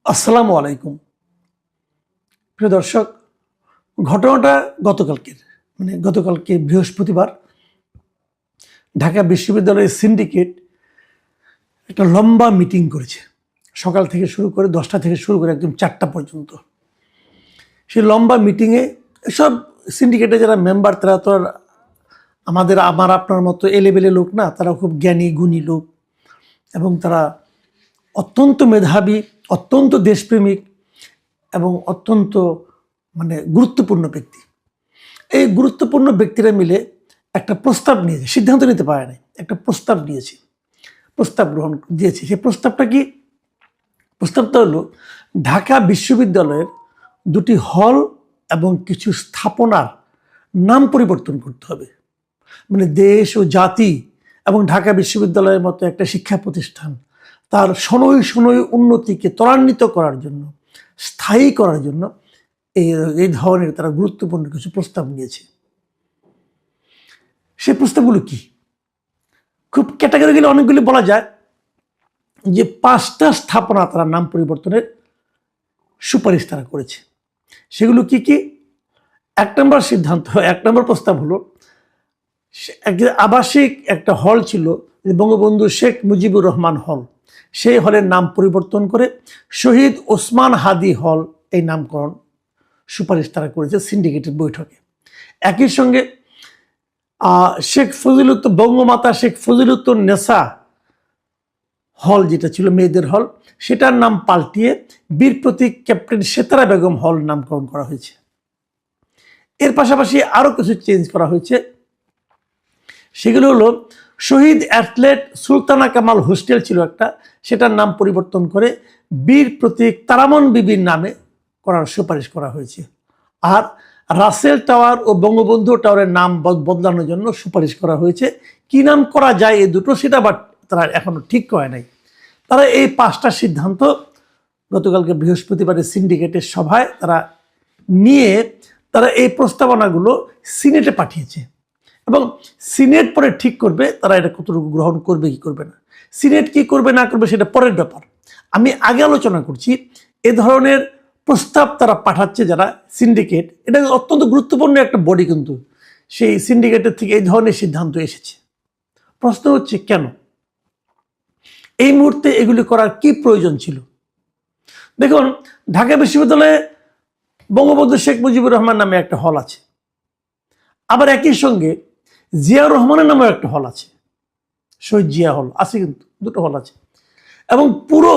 আসসালামু আলাইকুম। প্রিয় দর্শক, ঘটনাটা গতকালকে বৃহস্পতিবার ঢাকা বিশ্ববিদ্যালয়ের সিন্ডিকেট একটা লম্বা মিটিং করেছে। সকাল থেকে শুরু করে 10টা থেকে শুরু করে একদম 4টা পর্যন্ত। সেই লম্বা মিটিংয়ে সব সিন্ডিকেটের যারা মেম্বার তারা তো আর আমার আপনার মতো এলেবেলে লোক না, তারা খুব জ্ঞানী গুণী লোক এবং তারা অত্যন্ত মেধাবী, অত্যন্ত দেশপ্রেমিক এবং অত্যন্ত গুরুত্বপূর্ণ ব্যক্তি। এই গুরুত্বপূর্ণ ব্যক্তিরা মিলে একটা প্রস্তাব নিয়েছে, সিদ্ধান্ত নিতে পারে নাই, একটা প্রস্তাব নিয়েছে, প্রস্তাব গ্রহণ দিয়েছে। সেই প্রস্তাবটা কি? প্রস্তাবটা হলো ঢাকা বিশ্ববিদ্যালয়ের দুটি হল এবং কিছু স্থাপনার নাম পরিবর্তন করতে হবে। দেশ ও জাতি এবং ঢাকা বিশ্ববিদ্যালয়ের মতো একটা শিক্ষা প্রতিষ্ঠান তার শনৈ উন্নতিকে ত্বরান্বিত করার জন্য, স্থায়ী করার জন্য এই ধরনের তারা গুরুত্বপূর্ণ কিছু প্রস্তাব নিয়েছে। সেই প্রস্তাবগুলো কি? খুব ক্যাটাগরিক্যালি অনেকগুলি বলা যায় যে 5টা স্থাপনা তারা নাম পরিবর্তনের সুপারিশ তারা করেছে। সেগুলো কি কি? 1 নম্বর প্রস্তাব হলো আবাসিক একটা হল ছিল বঙ্গবন্ধু শেখ মুজিবুর রহমান হল, সেই হলের নাম পরিবর্তন করে শহীদ ওসমান হাদি হল এই নামকরণ সুপারিশ তারা করেছে সিন্ডিকেটের বৈঠকে। একই সঙ্গে বঙ্গমাতা শেখ ফজিলুত্তরনেসা হল যেটা ছিল মেয়েদের হল, সেটার নাম পাল্টিয়ে বীর প্রতীক ক্যাপ্টেন সেতারা বেগম হল নামকরণ করা হয়েছে। এর পাশাপাশি আরো কিছু চেঞ্জ করা হয়েছে। সেগুলো হলো শহীদ অ্যাথলেট সুলতানা কামাল হোস্টেল ছিল একটা, সেটার নাম পরিবর্তন করে বীর প্রতীক তারামন বিবির নামে করার সুপারিশ করা হয়েছে। আর রাসেল টাওয়ার ও বঙ্গবন্ধু টাওয়ারের নাম বদলানোর জন্য সুপারিশ করা হয়েছে। কি নাম করা যায় এই দুটো, সেটা বাট তারা এখনো ঠিক করে নাই। তারা এই 5টা সিদ্ধান্ত গতকালকে বৃহস্পতিবারের সিন্ডিকেটের সভায় তারা নিয়ে তারা এই প্রস্তাবনাগুলো সিনেটে পাঠিয়েছে এবং সিনেট পরে ঠিক করবে তারা এটা কতটুকু গ্রহণ করবে কি করবে না। সিনেট কি করবে না করবে সেটা পরের ব্যাপার। আমি আগে আলোচনা করছি এ ধরনের প্রস্তাব তারা পাঠাচ্ছে যারা সিন্ডিকেট, এটা অত্যন্ত গুরুত্বপূর্ণ একটা বডি, কিন্তু সেই সিন্ডিকেটের থেকে এই ধরনের সিদ্ধান্ত এসেছে। প্রশ্ন হচ্ছে কেন এই মুহূর্তে এগুলি করার কি প্রয়োজন ছিল? দেখুন, ঢাকা বিশ্ববিদ্যালয়ে বঙ্গবন্ধু শেখ মুজিবুর রহমান নামে একটা হল আছে, আবার একই সঙ্গে জিয়াউর রহমানের নামেও একটা হল আছে, শহীদ জিয়া হল আছে, কিন্তু দুটো হল আছে। এবং পুরো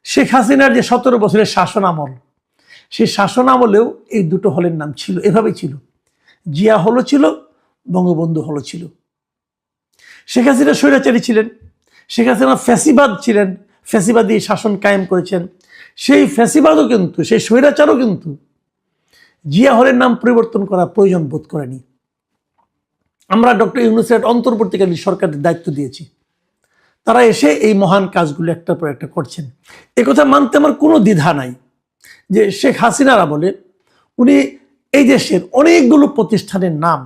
শেখ হাসিনার যে 17 বছরের শাসন আমল, সেই শাসন আমলেও এই দুটো হলের নাম ছিল, এভাবেই ছিল। জিয়া হলও ছিল, বঙ্গবন্ধু হলও ছিল। শেখ হাসিনা স্বৈরাচারী ছিলেন, শেখ হাসিনা ফ্যাসিবাদ ছিলেন, ফ্যাসিবাদী শাসন কায়েম করেছেন। সেই ফ্যাসিবাদও কিন্তু, সেই স্বৈরাচারও কিন্তু জিয়া হলের নাম পরিবর্তন করা প্রয়োজন বোধ করেনি। আমরা ডক্টর ইউনূসের অন্তর্বর্তীকালীন সরকারের দায়িত্ব দিয়েছি, তারা এসে এই মহান কাজগুলো একটার পর একটা করছেন। একথা মানতে আমার কোনো দ্বিধা নাই যে শেখ হাসিনারা বলে উনি এই দেশের অনেকগুলো প্রতিষ্ঠানের নাম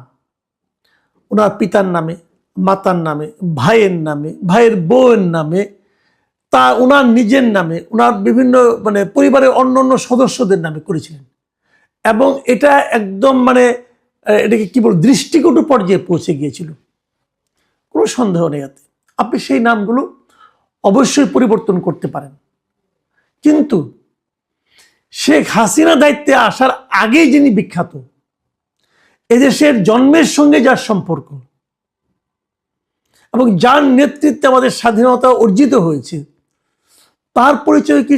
ওনার পিতার নামে, মাতার নামে, ভাইয়ের নামে, ভাইয়ের বউয়ের নামে, তা ওনার নিজের নামে, ওনার বিভিন্ন পরিবারের অন্য সদস্যদের নামে করেছিলেন। এবং এটা একদম এটাকে কি বল, দৃষ্টিকটু পর্যায়ে পৌঁছে গিয়েছিল। কোনো সন্দেহ নেই এতে। আপনি সেই নামগুলো অবশ্যই পরিবর্তন করতে পারেন, কিন্তু শেখ হাসিনা দায়িত্বে আসার আগেই যিনি বিখ্যাত, এদেশের জন্মের সঙ্গে যার সম্পর্ক এবং যার নেতৃত্বে আমাদের স্বাধীনতা অর্জিত হয়েছে, তার পরিচয় কি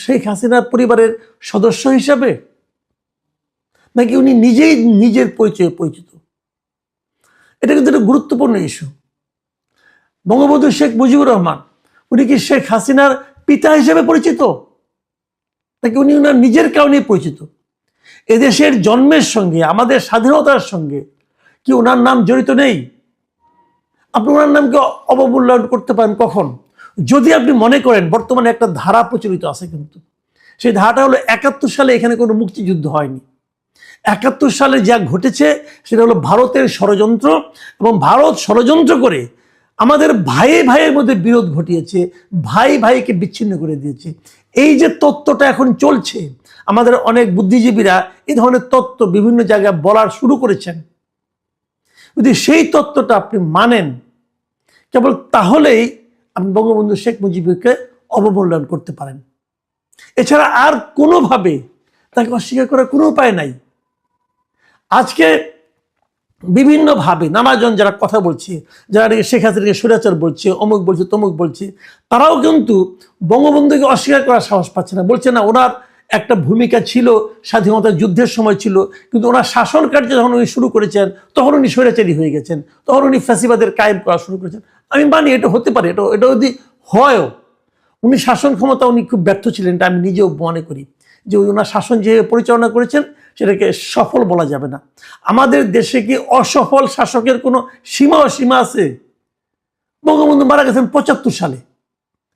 শেখ হাসিনার পরিবারের সদস্য হিসাবে, নাকি উনি নিজেই নিজের পরিচয়ে পরিচিত? এটা কিন্তু একটা গুরুত্বপূর্ণ ইস্যু। বঙ্গবন্ধু শেখ মুজিবুর রহমান উনি কি শেখ হাসিনার পিতা হিসেবে পরিচিত, নাকি উনি ওনার নিজের কারণে পরিচিত? এদেশের জন্মের সঙ্গে, আমাদের স্বাধীনতার সঙ্গে কি ওনার নাম জড়িত নেই? আপনি ওনার নামকে অবমূল্যায়ন করতে পারেন কখন? যদি আপনি মনে করেন, বর্তমানে একটা ধারা প্রচলিত আছে, কিন্তু সেই ধারাটা হলো 71 সালে এখানে কোনো মুক্তিযুদ্ধ হয়নি। 71 সালে যা ঘটেছে সেটা হলো ভারতের ষড়যন্ত্র, এবং ভারত ষড়যন্ত্র করে আমাদের ভাইয়ের মধ্যে বিরোধ ঘটিয়েছে, ভাইকে বিচ্ছিন্ন করে দিয়েছে। এই যে তত্ত্বটা এখন চলছে, আমাদের অনেক বুদ্ধিজীবীরা এই ধরনের তত্ত্ব বিভিন্ন জায়গায় বলার শুরু করেছেন। যদি সেই তত্ত্বটা আপনি মানেন, কেবল তাহলেই আপনি বঙ্গবন্ধু শেখ মুজিবকে অবমূল্যায়ন করতে পারেন। এছাড়া আর কোনোভাবে তাকে অস্বীকার করার কোনো উপায় নাই। আজকে বিভিন্নভাবে নানাজন যারা কথা বলছে, যারা শেখ হাসিনাকে স্বৈরাচার বলছে, অমুক বলছে, তমুক বলছে, তারাও কিন্তু বঙ্গবন্ধুকে অস্বীকার করার সাহস পাচ্ছে না। বলছে না, ওনার একটা ভূমিকা ছিল, স্বাধীনতা যুদ্ধের সময় ছিল, কিন্তু ওনার শাসন কার্য যখন উনি শুরু করেছেন তখন উনি স্বৈরাচারী হয়ে গেছেন, তখন উনি ফ্যাসিবাদের কায়েম করা শুরু করেছেন। আমি মানি এটা হতে পারে, এটা যদি হয়ও, উনি শাসন ক্ষমতা উনি খুব ব্যর্থ ছিলেন, এটা আমি নিজেও মনে করি, যে ওনার শাসন যেভাবে পরিচালনা করেছেন সেটাকে সফল বলা যাবে না। আমাদের দেশে কি অসফল শাসকের কোনো সীমা আছে? বঙ্গবন্ধু মারা গেছেন ৭৫ সালে।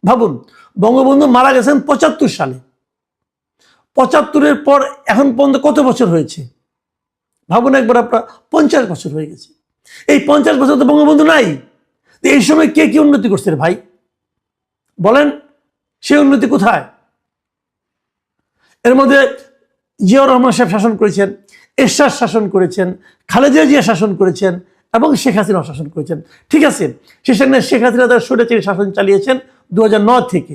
ভাবুন, বঙ্গবন্ধু মারা গেছেন ৭৫ সালে। ৭৫-এর পর এখন পর্যন্ত কত বছর হয়েছে ভাবুন একবার, আপনার ৫০ বছর হয়ে গেছে। এই ৫০ বছর তো বঙ্গবন্ধু নাই। এই সময় কে কি উন্নতি করছে ভাই বলেন? সে উন্নতি কোথায়? এর মধ্যে জিয়াউর রহমান সাহেব শাসন করেছেন, এরশাদ শাসন করেছেন, খালেদা জিয়া শাসন করেছেন এবং শেখ হাসিনা শাসন করেছেন। ঠিক আছে, সেখানে শেখ হাসিনা তার স্বৈরাচারী শাসন চালিয়েছেন ২০০৯ থেকে।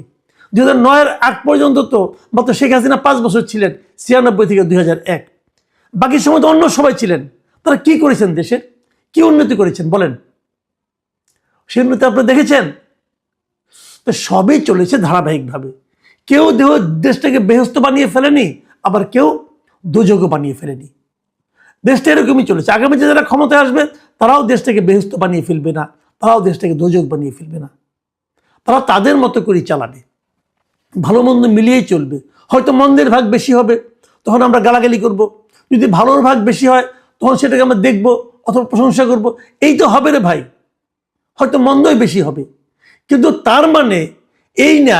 ২০০৯-এর আগ পর্যন্ত তো মাত্র শেখ হাসিনা ৫ বছর ছিলেন, ৯৬ থেকে ২০০১। বাকি সময় তো অন্য সবাই ছিলেন। তারা কি করেছেন? দেশের কি উন্নতি করেছেন বলেন? সে উন্নতি আপনি দেখেছেন? তো সবই চলেছে ধারাবাহিকভাবে। কেউ দেশটাকে বেহেশত বানিয়ে ফেলেনি, আবার কেউ দোজগও বানিয়ে ফেলেনি। দেশটা এরকমই চলেছে। আগামীতে যারা ক্ষমতায় আসবে তারাও দেশটাকে বেহেশত বানিয়ে ফেলবে না, তারাও দেশটাকে দোজগ বানিয়ে ফেলবে না। তারা তাদের মতো করেই চালাবে, ভালো মন্দ মিলিয়েই চলবে। হয়তো মন্দের ভাগ বেশি হবে, তখন আমরা গালাগালি করব। যদি ভালোর ভাগ বেশি হয় তখন সেটাকে আমরা দেখব অথবা প্রশংসা করব। এই তো হবে রে ভাই, হয়তো মন্দই বেশি হবে। কিন্তু তার মানে এই না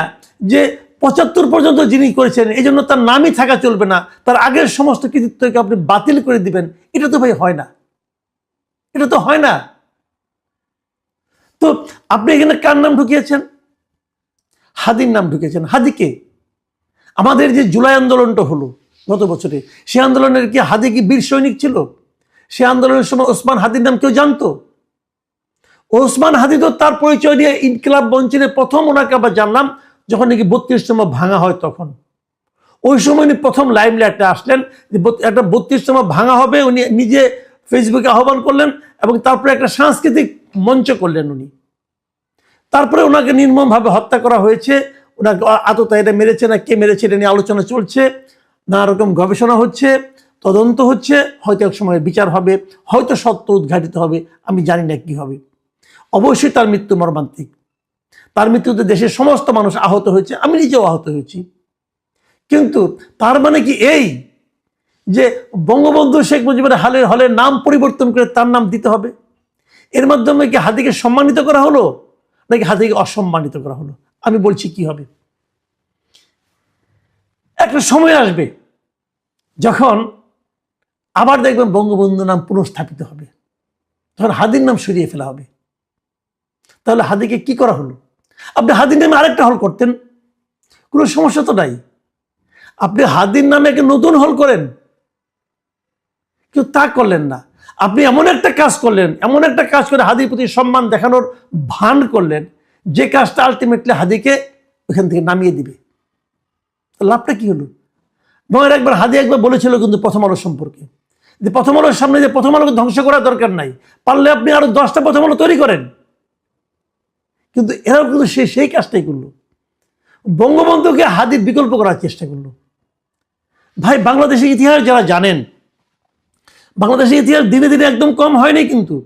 যে ৭৫ পর্যন্ত যিনি করেছেন এই জন্য তার নামই থাকা চলবে না, তার আগের সমস্ত কৃতিত্বকে আপনি বাতিল করে দিবেন। এটা তো ভাই হয় না, এটা তো হয় না। তো আপনি এখানে কার নাম ঢুকিয়েছেন? হাদির নাম ঢুকিয়েছেন। হাদিকে আমাদের যে জুলাই আন্দোলনটা হলো গত বছরে, সে আন্দোলনের কি হাদি কি বীর সৈনিক ছিল? সে আন্দোলনের সময় ওসমান হাদির নাম কেউ জানতো? ওসমান হাদি তো তার পরিচয় দিয়ে ইনকিলাব মঞ্চে প্রথম ওনাকে আবার জানলাম যখন নাকি ৩২তম ভাঙা হয়, তখন ওই সময় উনি প্রথম লাইমলাইটে আসলেন যে একটা ৩২তম ভাঙা হবে। উনি নিজে ফেসবুকে আহ্বান করলেন এবং তারপরে একটা সাংস্কৃতিক মঞ্চ করলেন উনি। তারপরে ওনাকে নির্মমভাবে হত্যা করা হয়েছে। ওনাকে আততায়ীরা মেরেছে না কে মেরেছে এটা নিয়ে আলোচনা চলছে, নানা রকম গবেষণা হচ্ছে, তদন্ত হচ্ছে। হয়তো এক সময় বিচার হবে, হয়তো সত্য উদ্ঘাটিত হবে, আমি জানি না কি হবে। অবশ্যই তার মৃত্যু মর্মান্তিক। তার মৃত্যুতে দেশের সমস্ত মানুষ আহত হয়েছে, আমি নিজেও আহত হয়েছি। কিন্তু তার মানে কি এই যে বঙ্গবন্ধু শেখ মুজিবের হলের নাম পরিবর্তন করে তার নাম দিতে হবে? এর মাধ্যমে কি হাদিকে সম্মানিত করা হলো নাকি হাদিকে অসম্মানিত করা হলো? আমি বলছি কি হবে। একটা সময় আসবে যখন আবার দেখবেন বঙ্গবন্ধু নাম পুনঃস্থাপিত হবে, তখন হাদির নাম সরিয়ে ফেলা হবে। তাহলে হাদিকে কি করা হলো? আপনি হাদির নামে আরেকটা হল করতেন, কোনো সমস্যা তো নাই। আপনি হাদির নামে একটা নতুন হল করেন, কিন্তু তা করলেন না। আপনি এমন একটা কাজ করলেন, এমন একটা কাজ করে হাদির প্রতি সম্মান দেখানোর ভান করলেন, যে কাজটা আলটিমেটলি হাদিকে ওখান থেকে নামিয়ে দিবে। লাভটা কি হলো? নয় একবার হাদি একবার বলেছিল কিন্তু প্রথম আলো সম্পর্কে, যে প্রথম আলোর সামনে যে প্রথম আলোকে ধ্বংস করার দরকার নাই, পারলে আপনি আরো 10টা প্রথম আলো তৈরি করেন। কিন্তু এরাও কিন্তু সেই কাজটাই করলো, বঙ্গবন্ধুকে হাদির বিকল্প করার চেষ্টা করলো। ভাই, বাংলাদেশের ইতিহাস যারা জানেন, বাংলাদেশের ইতিহাস দিনে দিনে একদম কম হয়নি, কিন্তু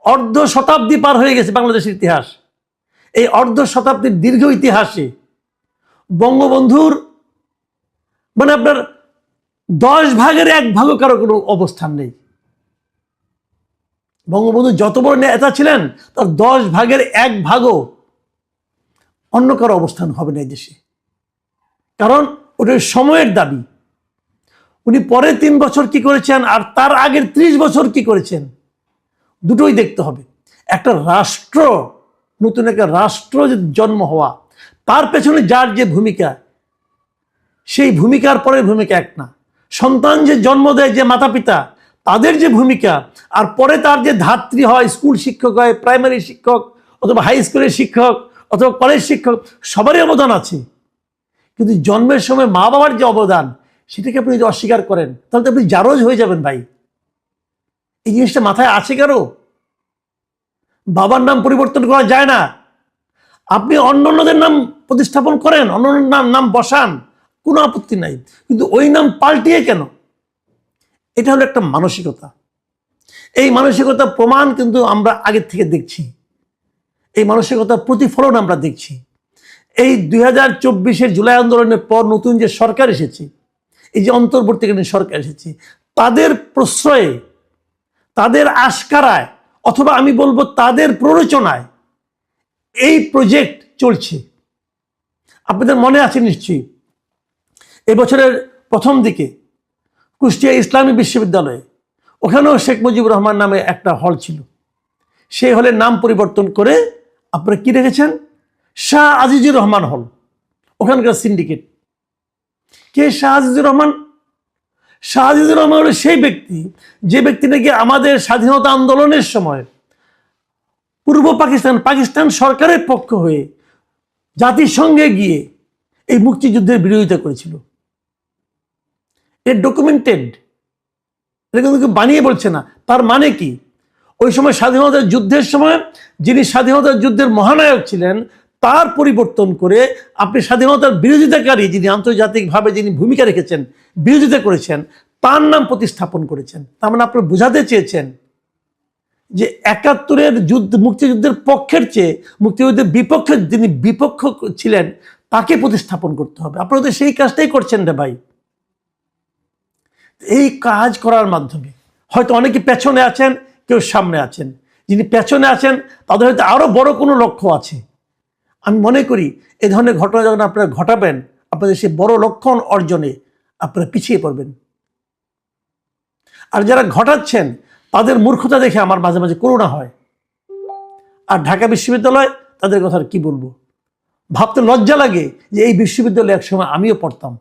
অর্ধ শতাব্দী পার হয়ে গেছে বাংলাদেশের ইতিহাস। এই অর্ধ শতাব্দীর দীর্ঘ ইতিহাসে বঙ্গবন্ধুর মানে আপনার ১০ ভাগের ১ ভাগও কারো কোনো অবস্থান নেই। বঙ্গবন্ধু যত বড় নেতা ছিলেন তার ১০ ভাগের ১ ভাগও অন্য কারো অবস্থান হবে না এই দেশে, কারণ ওটা সময়ের দাবি। উনি পরে ৩ বছর কি করেছেন আর তার আগের ৩০ বছর কি করেছেন, দুটোই দেখতে হবে। একটা রাষ্ট্র নতুন একটা রাষ্ট্র জন্ম হওয়া, তার পেছনে যার যে ভূমিকা, সেই ভূমিকার পরের ভূমিকা এক না। সন্তান যে জন্ম দেয়, যে মাতা পিতা, তাদের যে ভূমিকা, আর পরে তার যে ধাত্রী হয়, স্কুল শিক্ষক হয়, প্রাইমারি শিক্ষক অথবা হাই স্কুলের শিক্ষক অথবা কলেজ শিক্ষক, সবারই অবদান আছে। কিন্তু জন্মের সময় মা বাবার যে অবদান, সেটাকে আপনি যদি অস্বীকার করেন, তাহলে তো আপনি জারজ হয়ে যাবেন ভাই। এই জিনিসটা মাথায় আছে কারো? বাবার নাম পরিবর্তন করা যায় না। আপনি অন্যদের নাম প্রতিস্থাপন করেন, অন্য নাম বসান, কোনো আপত্তি নাই, কিন্তু ওই নাম পাল্টিয়ে কেন? এটা হলো একটা মানসিকতা। এই মানসিকতা প্রমাণ কিন্তু আমরা আগের থেকে দেখছি, এই মানসিকতার প্রতিফলন আমরা দেখছি। এই 2024 জুলাই আন্দোলনের পর নতুন যে সরকার এসেছে, এই যে অন্তর্বর্তীকালীন সরকার এসেছে, তাদের প্রশ্রয়ে, তাদের আশকারায়, অথবা আমি বলবো তাদের প্ররোচনায় এই প্রজেক্ট চলছে। আপনাদের মনে আছে নিশ্চয়ই, এবছরের প্রথম দিকে কুষ্টিয়া ইসলামী বিশ্ববিদ্যালয়ে, ওখানেও শেখ মুজিবুর রহমান নামে একটা হল ছিল। সেই হলের নাম পরিবর্তন করে আপনারা কি রেখেছেন? শাহ আজিজুর রহমান হল। ওখানকার সিন্ডিকেট কে? শাহ আজিজুর রহমান। শাহ আজিজুর রহমান হল সেই ব্যক্তি, যে ব্যক্তি নাকি আমাদের স্বাধীনতা আন্দোলনের সময় পূর্ব পাকিস্তান সরকারের পক্ষ হয়ে জাতিসংঘে গিয়ে এই মুক্তিযুদ্ধের বিরোধিতা করেছিল। এর ডকুমেন্টেড, এটা কিন্তু বানিয়ে বলছে না। তার মানে কি? ওই সময় স্বাধীনতা যুদ্ধের সময় যিনি স্বাধীনতা যুদ্ধের মহানায়ক ছিলেন, তার পরিবর্তন করে আপনি স্বাধীনতার বিরোধিতাকারী, যিনি আন্তর্জাতিকভাবে যিনি ভূমিকা রেখেছেন, বিরোধিতা করেছেন, তার নাম প্রতিস্থাপন করেছেন। তার মানে আপনি বোঝাতে চেয়েছেন যে 71-এর যুদ্ধ, মুক্তিযুদ্ধের পক্ষের চেয়ে মুক্তিযুদ্ধের বিপক্ষে যিনি বিপক্ষ ছিলেন, তাকে প্রতিস্থাপন করতে হবে। আপনারা তো সেই কাজটাই করছেন রে ভাই। এই কাজ করার মাধ্যমে হয়তো অনেকে পেছনে আছেন, কেউ সামনে আছেন। যিনি পেছনে আছেন তাদের হয়তো আরো বড় কোনো লক্ষ্য আছে। আমি মনে করি এই ধরনের ঘটনা যখন আপনারা ঘটাবেন, আপনাদের সেই বড় লক্ষ্য অর্জনে আপনারা পিছিয়ে পড়বেন। আর যারা ঘটাচ্ছেন তাদের মূর্খতা দেখে আমার মাঝে মাঝে করুণা হয়। আর ঢাকা বিশ্ববিদ্যালয়, তাদের কথা কি বলবো, ভাবতে লজ্জা লাগে যে এই বিশ্ববিদ্যালয়ে একসময় আমিও পড়তাম।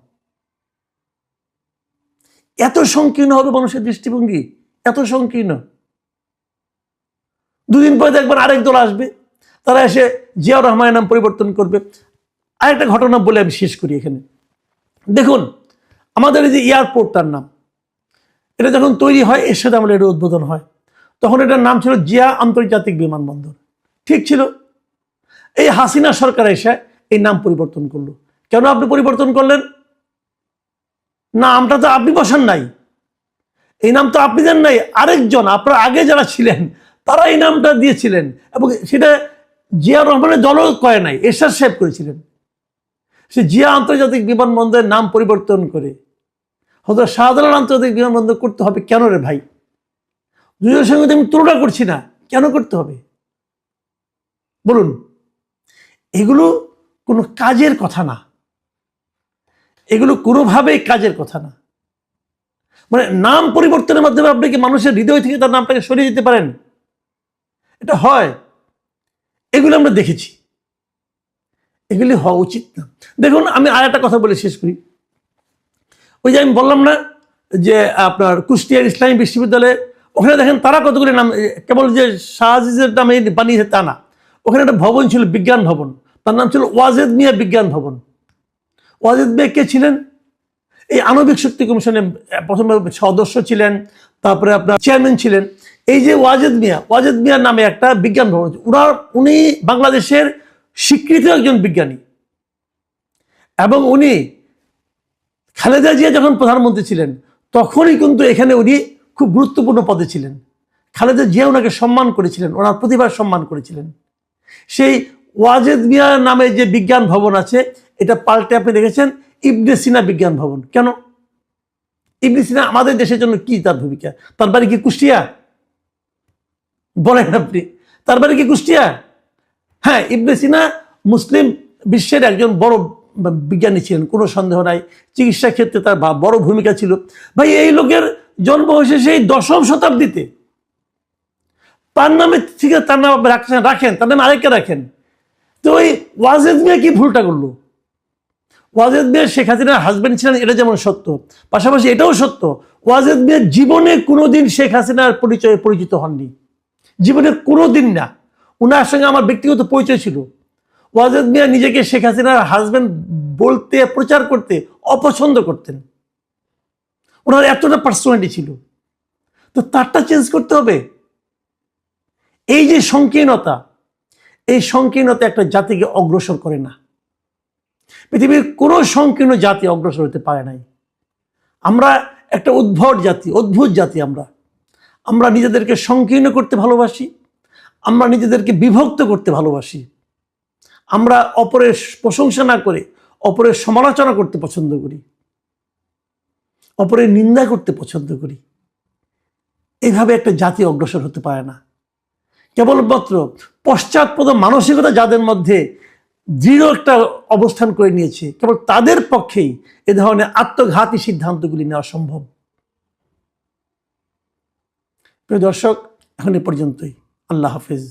এত সংকীর্ণ হবে মানুষের দৃষ্টিভঙ্গি, এত সংকীর্ণ। দুদিন পরে দেখবেন আরেক দল আসবে, তারা এসে জিয়াউর রহমানের নাম পরিবর্তন করবে। আরেকটা ঘটনা বলে আমি শেষ করি এখানে। দেখুন, আমাদের এই যে এয়ারপোর্টটার নাম, এটা যখন তৈরি হয়, এরশাদ আমলের এটা উদ্বোধন হয়, তখন এটার নাম ছিল জিয়া আন্তর্জাতিক বিমানবন্দর। ঠিক ছিল। এই হাসিনা সরকার এসে এই নাম পরিবর্তন করলো। কেন আপনি পরিবর্তন করলেন? নামটা তো আপনি বসান নাই, এই নাম তো আপনি দেন নাই, আরেকজন আপনার আগে যারা ছিলেন তারা এই নামটা দিয়েছিলেন, এবং সেটা জিয়াউর রহমানের দলও করে নাই, এরশাদ সাহেব করেছিলেন। সে জিয়া আন্তর্জাতিক বিমানবন্দরের নাম পরিবর্তন করে হয়তো শাহজালাল আন্তর্জাতিক বিমানবন্দর করতে হবে কেন রে ভাই? দুজনের সঙ্গে আমি তুলনা করছি না, কেন করতে হবে বলুন? এগুলো কোনো কাজের কথা না, এগুলো কোনোভাবেই কাজের কথা না। মানে নাম পরিবর্তনের মাধ্যমে আপনি কি মানুষের হৃদয় থেকে তার নামটাকে সরিয়ে দিতে পারেন? এটা হয়? এগুলো আমরা দেখেছি, এগুলি হওয়া উচিত না। দেখুন, আমি আর একটা কথা বলে শেষ করি। ওই যে আমি বললাম না যে আপনার কুষ্টিয়ার ইসলামী বিশ্ববিদ্যালয়ে, ওখানে দেখেন তারা কতগুলি নাম, কেবল যে শাহজিজের নামে বানিয়েছে তা না। ওখানে একটা ভবন ছিল, বিজ্ঞান ভবন, তার নাম ছিল ওয়াজেদ মিয়া বিজ্ঞান ভবন। ওয়াজেদ মিয়া কে ছিলেন? এই আণবিক শক্তি কমিশনে প্রথমে সদস্য ছিলেন, তারপরে আপনার চেয়ারম্যান ছিলেন। এই যে ওয়াজেদ মিয়া নামে একটা বিজ্ঞান ভবন, উনি বাংলাদেশের স্বীকৃত একজন বিজ্ঞানী, এবং উনি খালেদা জিয়া যখন প্রধানমন্ত্রী ছিলেন তখনই কিন্তু এখানে উনি খুব গুরুত্বপূর্ণ পদে ছিলেন। খালেদা জিয়া ওনাকে সম্মান করেছিলেন, ওনার প্রতিভার সম্মান করেছিলেন। সেই ওয়াজেদ মিয়া নামে যে বিজ্ঞান ভবন আছে, এটা পাল্টে আপনি দেখেছেন ইবনে সিনা বিজ্ঞান ভবন। কেন? ইবনে সিনা আমাদের দেশের জন্য কি তার ভূমিকা? তার বাড়ি কি কুষ্টিয়া? বলেন আপনি, তার বাড়ি কি কুষ্টিয়া? হ্যাঁ, ইবনে সিনা মুসলিম বিশ্বের একজন বড় বিজ্ঞানী ছিলেন, কোনো সন্দেহ নাই। চিকিৎসা ক্ষেত্রে তার বড় ভূমিকা ছিল। ভাই, এই লোকের জন্ম হয়েছে সেই 10ম শতাব্দীতে, তার নামে ঠিক আছে, তার নাম আপনি রাখেন, তার নামে আরেকটা রাখেন। তো ওই ওয়াজেদ মিয়া কি ভুলটা করলো? ওয়াজেদ মিয়া শেখ হাসিনার হাজবেন্ড ছিলেন, এটা যেমন সত্য, পাশাপাশি এটাও সত্য ওয়াজেদ মিয়া জীবনে কোনোদিন শেখ হাসিনার পরিচয়ে পরিচিত হননি, জীবনে কোনোদিন না। উনার সঙ্গে আমার ব্যক্তিগত পরিচয় ছিল। ওয়াজেদ মিয়া নিজেকে শেখ হাসিনার হাজবেন্ড বলতে, প্রচার করতে অপছন্দ করতেন। ওনার এতটা পার্সোনালিটি ছিল, তো তারটা চেঞ্জ করতে হবে। এই যে সংকীর্ণতা, এই সংকীর্ণতা একটা জাতিকে অগ্রসর করে না। পৃথিবীর কোনো সংকীর্ণ জাতি অগ্রসর হতে পারে নাই। আমরা একটা উদ্ভট জাতি, অদ্ভুত জাতি। আমরা নিজেদেরকে সংকীর্ণ করতে ভালোবাসি, আমরা নিজেদেরকে বিভক্ত করতে ভালোবাসি, আমরা অপরের প্রশংসা না করে অপরের সমালোচনা করতে পছন্দ করি, অপরের নিন্দা করতে পছন্দ করি। এইভাবে একটা জাতি অগ্রসর হতে পারে না। কেবলমাত্র পশ্চাৎপদ মানসিকতা যাদের মধ্যে দৃঢ় একটা অবস্থান করে নিয়েছে, কেবল তাদের পক্ষেই এ ধরনের আত্মঘাতী সিদ্ধান্তগুলি নেওয়া সম্ভব। প্রিয় দর্শক, এখন এ পর্যন্তই। আল্লাহ হাফেজ।